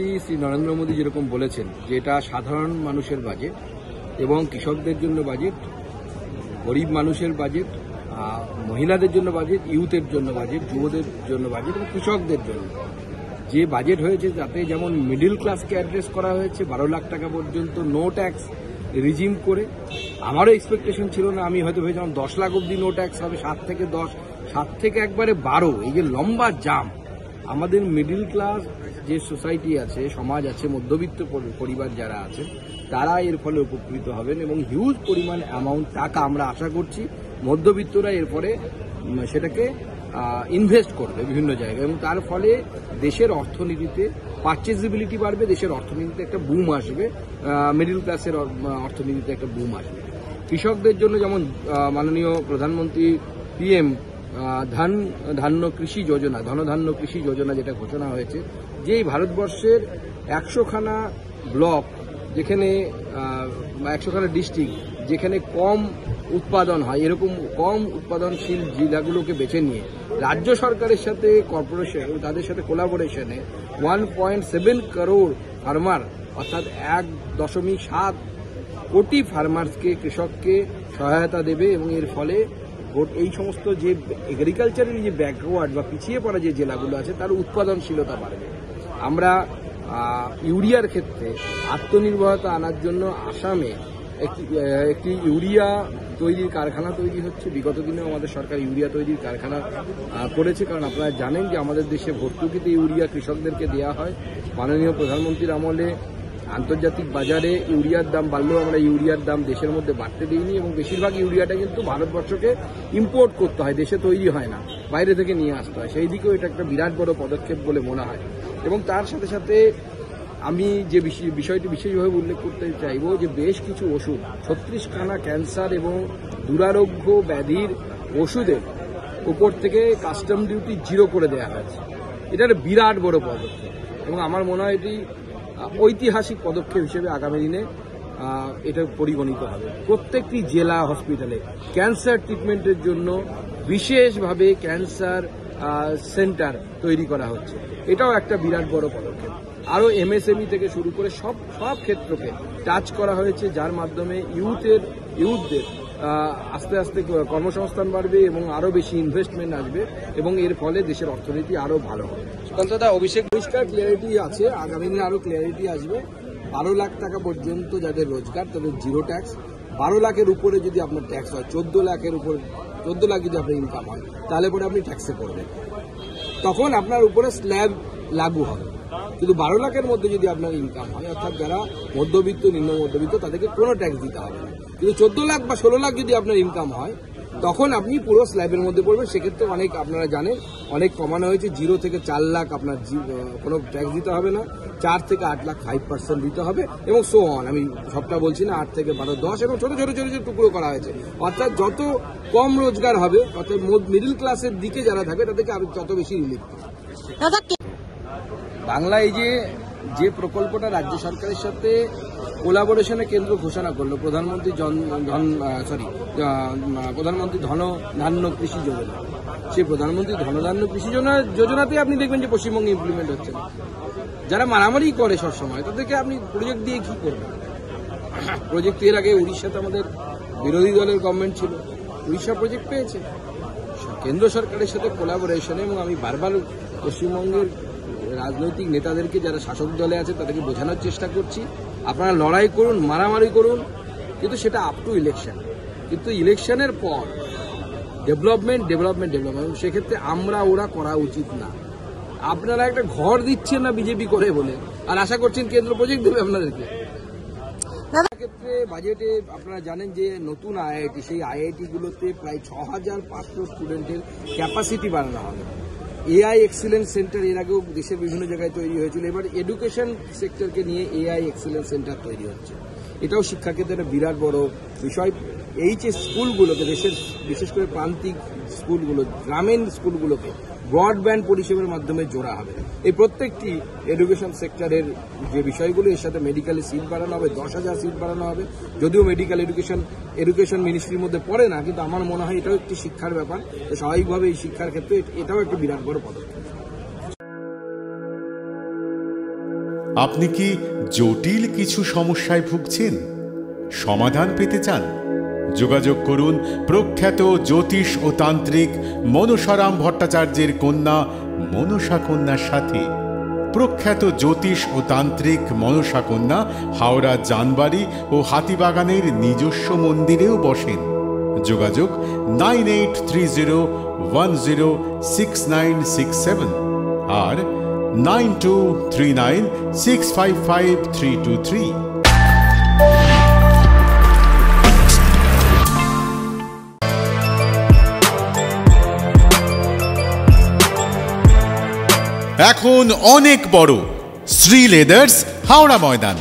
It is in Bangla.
প্রধানমন্ত্রী শ্রী নরেন্দ্র মোদী যেরকম বলেছেন যে এটা সাধারণ মানুষের বাজেট এবং কৃষকদের জন্য বাজেট, গরিব মানুষের বাজেট, মহিলাদের জন্য বাজেট, ইউথের জন্য বাজেট, যুবদের জন্য বাজেট এবং কৃষকদের জন্য যে বাজেট হয়েছে তাতে যেমন মিডল ক্লাসকে অ্যাড্রেস করা হয়েছে 12 লাখ টাকা পর্যন্ত নো ট্যাক্স রিজিম করে। আমারও এক্সপেকটেশন ছিল না, আমি হয়তো ভেবেছিলাম 10 লাখ অব্দি নো ট্যাক্স হবে, 7 থেকে 10, 7 থেকে একবারে 12। এই যে লম্বা জাম, আমাদের মিডল ক্লাস যে সোসাইটি আছে, সমাজ আছে, মধ্যবিত্ত পরিবার যারা আছে তারা এর ফলে উপকৃত হবেন এবং হিউজ পরিমাণ অ্যামাউন্ট টাকা আমরা আশা করছি মধ্যবিত্তরা এরপরে সেটাকে ইনভেস্ট করবে বিভিন্ন জায়গায় এবং তার ফলে দেশের অর্থনীতিতে পারচেজেবিলিটি বাড়বে, দেশের অর্থনীতিতে একটা বুম আসবে, মিডল ক্লাসের অর্থনীতিতে একটা বুম আসবে। কৃষকদের জন্য যেমন মাননীয় প্রধানমন্ত্রী পিএম ধান্য কৃষি যোজনা, ধনধান্য কৃষি যোজনা যেটা ঘোষণা হয়েছে, যে এই ভারতবর্ষের 100খানা ব্লক যেখানে 100খানা ডিস্ট্রিক্ট যেখানে কম উৎপাদন হয়, এরকম কম উৎপাদনশীল জেলাগুলোকে বেছে নিয়ে রাজ্য সরকারের সাথে কর্পোরেশন তাদের সাথে কোলাবোরেশনে 1.7 করোড় ফার্মার অর্থাৎ 1.7 কোটি ফার্মার্সকে, কৃষককে সহায়তা দেবে এবং এর ফলে এই সমস্ত যে এগ্রিকালচারের যে ব্যাকওয়ার্ড বা পিছিয়ে পড়া যে জেলাগুলো আছে তার উৎপাদনশীলতা বাড়বে। আমরা ইউরিয়ার ক্ষেত্রে আত্মনির্ভরতা আনার জন্য আসামে একটি ইউরিয়া তৈরির কারখানা তৈরি হচ্ছে। বিগত দিনেও আমাদের সরকার ইউরিয়া তৈরির কারখানা করেছে, কারণ আপনারা জানেন যে আমাদের দেশে ভর্তুকিতে ইউরিয়া কৃষকদেরকে দেওয়া হয়। মাননীয় প্রধানমন্ত্রীর আমলে আন্তর্জাতিক বাজারে ইউরিয়ার দাম বাড়লেও আমরা ইউরিয়ার দাম দেশের মধ্যে বাড়তে দিইনি এবং বেশিরভাগ ইউরিয়াটা কিন্তু ভারতবর্ষকে ইম্পোর্ট করতে হয়, দেশে তৈরি হয় না, বাইরে থেকে নিয়ে আসতে হয়। সেই দিকেও এটা একটা বিরাট বড় পদক্ষেপ বলে মনে হয়। এবং তার সাথে সাথে আমি যে বিষয়টি বিশেষভাবে উল্লেখ করতে চাইব যে বেশ কিছু ওষুধ 36খানা ক্যান্সার এবং দুরারোগ্য ব্যাধির ওষুধের উপর থেকে কাস্টম ডিউটি 0 করে দেওয়া হয়েছে। এটা একটা বিরাট বড় পদক্ষেপ এবং আমার মনে হয় এটি ঐতিহাসিক পদক্ষেপ হিসেবে আগামী দিনে এটা পরিগণিত হবে। প্রত্যেকটি জেলা হসপিটালে ক্যান্সার ট্রিটমেন্টের জন্য বিশেষভাবে ক্যান্সার সেন্টার তৈরি করা হচ্ছে, এটাও একটা বিরাট বড় পদক্ষেপ। আরও এমএসএমই থেকে শুরু করে সব ক্ষেত্রকে টাচ করা হয়েছে, যার মাধ্যমে ইউথদের আস্তে আস্তে কর্মসংস্থান বাড়বে এবং আরও বেশি ইনভেস্টমেন্ট আসবে এবং এর ফলে দেশের অর্থনীতি আরও ভালো হবে। সুকান্তদা, অভিষেক পরিষ্কার ক্লিয়ারিটি আছে, আগামী দিনে আরও ক্লিয়ারিটি আসবে। 12 লাখ টাকা পর্যন্ত যাদের রোজগার তাদের 0 ট্যাক্স, 12 লাখের উপরে যদি আপনার ট্যাক্স হয়, 14 লাখের উপর 14 লাখ যদি আপনার ইনকাম হয় তাহলে পরে আপনি ট্যাক্সে পড়বেন, তখন আপনার উপরে স্ল্যাব লাগু হবে। কিন্তু 12 লাখের মধ্যে যদি আপনার ইনকাম হয়, অর্থাৎ যারা মধ্যবিত্ত, নিম্ন মধ্যবিত্ত, তাদেরকে কোনো ট্যাক্স দিতে হবে না। কিন্তু 14 লাখ বা 16 লাখ যদি আপনার ইনকাম হয় তখন আপনি পুরো স্ল্যাবের মধ্যে পড়বেন। সেক্ষেত্রে অনেক আপনারা জানেন অনেক কমানো হয়েছে, 0 থেকে 4 লাখ আপনার কোনো ট্যাক্স দিতে হবে না, 4 থেকে 8 লাখ 5% দিতে হবে এবং সো অন। আমি সবটা বলছি না, 8 থেকে 12, 10 এবং ছোট ছোট ছোট ছোট টুকরো করা হয়েছে। অর্থাৎ যত কম রোজগার হবে, অর্থাৎ মিডল ক্লাসের দিকে যারা থাকবে তাদেরকে আরো তত বেশি রিলিফ। বাংলা এই যে প্রকল্পটা রাজ্য সরকারের সাথে কোলাবোরেশনে কেন্দ্র ঘোষণা করলো, প্রধানমন্ত্রী ধনধান্য কৃষি যোজনা, সেই প্রধানমন্ত্রী ধনধান্য কৃষি যোজনাতে আপনি দেখবেন যে পশ্চিমবঙ্গে ইমপ্লিমেন্ট হচ্ছে না। যারা মারামারি করে সবসময় তাদেরকে আপনি প্রজেক্ট দিয়ে কি করবেন? প্রজেক্ট এর আগে উড়িষ্যাতে আমাদের বিরোধী দলের গভর্নমেন্ট ছিল, উড়িষ্যা প্রজেক্ট পেয়েছে কেন্দ্র সরকারের সাথে কোলাবোরেশনে। এবং আমি বারবার পশ্চিমবঙ্গের রাজনৈতিক নেতাদেরকে, যারা শাসক দলে আছে, তাদেরকে বোঝানোর চেষ্টা করছি, আপনারা লড়াই করুন, মারামারি করুন, কিন্তু সেটা আপ টু ইলেকশন। কিন্তু ইলেকশনের পর ডেভেলপমেন্ট, সেক্ষেত্রে ওরা করা উচিত না। আপনারা একটা ঘর দিচ্ছেন না বিজেপি করে বলে, আর আশা করছেন কেন্দ্র প্রজেক্ট দেবে আপনাদেরকে। ক্ষেত্রে বাজেটে আপনারা জানেন যে নতুন আইআইটি, সেই আইআইটিগুলোতে প্রায় 6500 স্টুডেন্টের ক্যাপাসিটি বাড়ানো হবে। এআই এক্সিলেন্স সেন্টার এর আগেও দেশের বিভিন্ন জায়গায় তৈরি হয়েছিল, এবার এডুকেশন সেক্টরকে নিয়ে এআই এক্সিলেন্স সেন্টার তৈরি হচ্ছে। এটাও শিক্ষাক্ষেত্রে একটা বিরাট বড় বিষয়। এই যে স্কুলগুলোকে, দেশের বিশেষ করে প্রান্তিক স্কুলগুলো, গ্রামীণ স্কুলগুলোকে ব্রডব্যান্ড পরিষেবার মাধ্যমে জোড়া হবে। এই প্রত্যেকটি এডুকেশন সেক্টরের যে বিষয়গুলো, এর সাথে মেডিকেলের সিট বাড়ানো হবে, 10,000 সিট বাড়ানো হবে। যদিও মেডিকেল এডুকেশন মিনিস্ট্রির মধ্যে পড়ে না, কিন্তু আমার মনে হয় এটাও একটি শিক্ষার ব্যাপার। তো স্বাভাবিকভাবে এই শিক্ষার ক্ষেত্রে এটাও একটি বিরাট বড় পদক্ষেপ। আপনি কি জটিল কিছু সমস্যায় ভুগছেন, সমাধান পেতে চান? যোগাযোগ করুন প্রখ্যাত জ্যোতিষ ও তান্ত্রিক মনসারাম ভট্টাচার্যের কন্যা মনসা কন্যার সাথে। প্রখ্যাত জ্যোতিষ ও তান্ত্রিক মনসা কন্যা হাওড়া জানবাড়ি ও হাতিবাগানের নিজস্ব মন্দিরেও বসেন। যোগাযোগ 9830106967 আর 9239655323। এখন অনেক বড় শ্রী লেদার্স হাওড়া ময়দান।